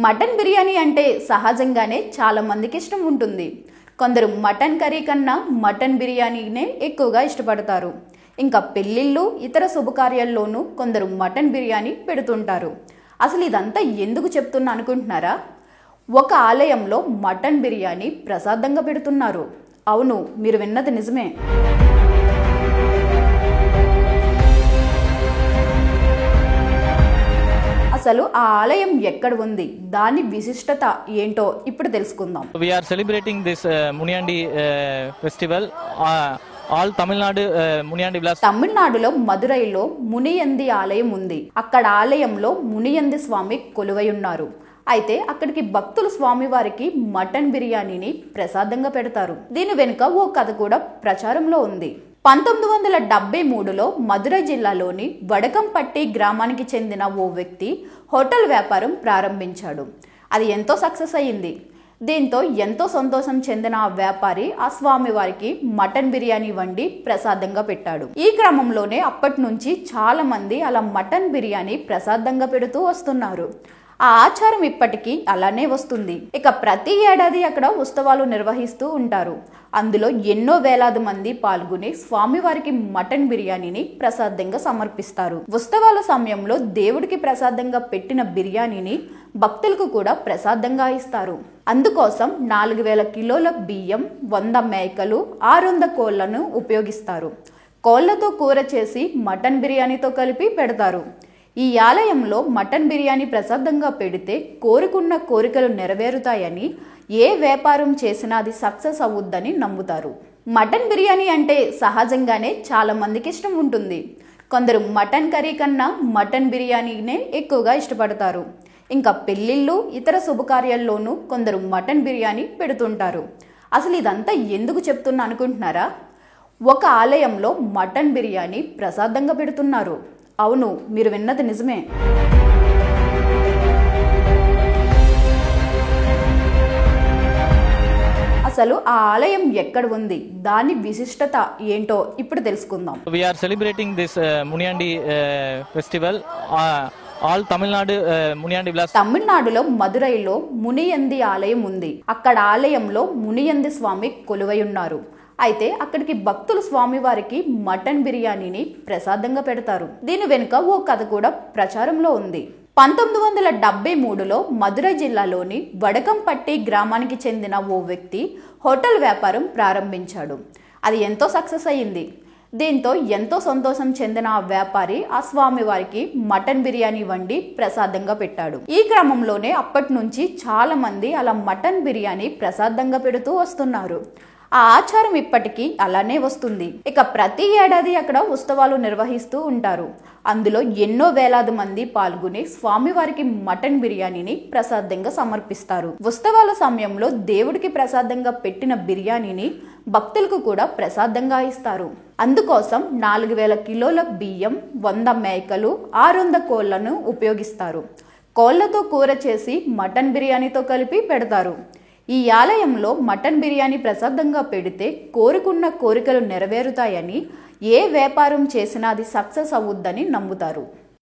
Mutton biryani అంటే సహజంగానే చాలా మందికి ఇష్టం ఉంటుంది. కొందరు మటన్ కర్రీ కన్నా మటన్ బిర్యానీనే ఎక్కువగా ఇష్టపడతారు. ఇంకా పెళ్ళిళ్ళు ఇతర శుభకార్యాల్లోనూ కొందరు మటన్ బిర్యానీ పెడుతుంటారు. అసలు ఇదంతా ఎందుకు చెప్తున్నా అనుకుంటున్నారా? ఒక ఆలయంలో మటన్ బిర్యానీ ప్రసాదంగా పెడుతున్నారు. అవును, మీరు విన్నది నిజమే. అసలు ఆ ఆలయం ఎక్కడ ఉంది, దాని విశిష్టత ఏంటో ఇప్పుడు తెలుసుకుందాం. We are celebrating this Muniyandi festival. All Tamil Nadu Muniyandi Vilas. తమిళనాడులో మదురైలో మునియంది ఆలయం ఉంది. అక్కడ ఆలయంలో మునియంది స్వామి కొలువై ఉన్నారు. అయితే అక్కడికి భక్తులు స్వామివారికి మటన్ బిర్యానీని ప్రసాదంగా పెడతారు. దీని వెనుక ఓ కథ కూడా ప్రచారంలో ఉంది. 1973లో మదురై జిల్లాలోని వడకంపట్టి గ్రామానికి చెందిన ఓ వ్యక్తి హోటల్ వ్యాపారం ప్రారంభించాడు. అది ఎంతో సక్సెస్ అయ్యింది. దీంతో ఎంతో సంతోషం చెందిన ఆ వ్యాపారి ఆ స్వామివారికి మటన్ బిర్యానీ వండి ప్రసాదంగా పెట్టాడు. ఈ క్రమంలోనే అప్పటి నుంచి చాలా మంది అలా మటన్ బిర్యానీ ప్రసాదంగా పెడుతూ వస్తున్నారు. ఆ ఆచారం ఇప్పటికీ అలానే వస్తుంది. ఇక ప్రతి ఏడాది అక్కడ ఉత్సవాలు నిర్వహిస్తూ ఉంటారు. అందులో ఎన్నో వేలాది మంది పాల్గొని స్వామివారికి మటన్ బిర్యానీని ప్రసాదంగా సమర్పిస్తారు. ఉత్సవాల సమయంలో దేవుడికి ప్రసాదంగా పెట్టిన బిర్యానీని భక్తులకు కూడా ప్రసాదంగా ఇస్తారు. అందుకోసం 4000 కిలోల బియ్యం, 100 మేకలు, 600 కోళ్లను ఉపయోగిస్తారు. కోళ్లతో కూర చేసి మటన్ బిర్యానీతో కలిపి పెడతారు. ఈ ఆలయంలో మటన్ బిర్యానీ ప్రసాదంగా పెడితే కోరుకున్న కోరికలు నెరవేరుతాయని, ఏ వ్యాపారం చేసినా అది సక్సెస్ అవుద్దని నమ్ముతారు. మటన్ బిర్యానీ అంటే సహజంగానే చాలా మందికి ఇష్టం ఉంటుంది. కొందరు మటన్ కర్రీ కన్నా మటన్ బిర్యానీనే ఎక్కువగా ఇష్టపడతారు. ఇంకా పెళ్ళిళ్ళు ఇతర శుభకార్యాల్లోనూ కొందరు మటన్ బిర్యానీ పెడుతుంటారు. అసలు ఇదంతా ఎందుకు చెప్తున్నా అనుకుంటున్నారా? ఒక ఆలయంలో మటన్ బిర్యానీ ప్రసాదంగా పెడుతున్నారు. అవును, మీరు విన్నది నిజమే. అసలు ఆ ఆలయం ఎక్కడ ఉంది, దాని విశిష్టత ఏంటో ఇప్పుడు తెలుసుకుందాం. We are celebrating this Muniyandi festival. All Tamil Nadu Muniyandi Vilas. తమిళనాడులో మదురైలో మునియంది ఆలయం ఉంది. అక్కడ ఆలయంలో మునియంది స్వామి కొలువై ఉన్నారు. అయితే అక్కడికి భక్తులు స్వామివారికి మటన్ బిర్యానీని ప్రసాదంగా పెడతారు. దీని వెనుక ఓ కథ కూడా ప్రచారంలో ఉంది. 1973లో మదురై జిల్లాలోని వడకంపట్టి గ్రామానికి చెందిన ఓ వ్యక్తి హోటల్ వ్యాపారం ప్రారంభించాడు. అది ఎంతో సక్సెస్ అయ్యింది. దీంతో ఎంతో సంతోషం చెందిన ఆ వ్యాపారి ఆ స్వామివారికి మటన్ బిర్యానీ వండి ప్రసాదంగా పెట్టాడు. ఈ క్రమంలోనే అప్పటి నుంచి చాలా మంది అలా మటన్ బిర్యానీ ప్రసాదంగా పెడుతూ వస్తున్నారు. ఆ ఆచారం ఇప్పటికీ అలానే వస్తుంది. ఇక ప్రతి ఏడాది అక్కడ ఉత్సవాలు నిర్వహిస్తూ ఉంటారు. అందులో ఎన్నో వేలాది మంది పాల్గొని స్వామివారికి మటన్ బిర్యానీని ప్రసాదంగా సమర్పిస్తారు. ఉత్సవాల సమయంలో దేవుడికి ప్రసాదంగా పెట్టిన బిర్యానీని భక్తులకు కూడా ప్రసాదంగా ఇస్తారు. అందుకోసం 4000 కిలోల బియ్యం, 100 మేకలు, 600 కోళ్లను ఉపయోగిస్తారు. కోళ్లతో కూర చేసి మటన్ బిర్యానీతో కలిపి పెడతారు. ఈ ఆలయంలో మటన్ బిర్యానీ ప్రసాదంగా పెడితే కోరుకున్న కోరికలు నెరవేరుతాయని, ఏ వ్యాపారం చేసినా అది సక్సెస్ అవుద్దని నమ్ముతారు.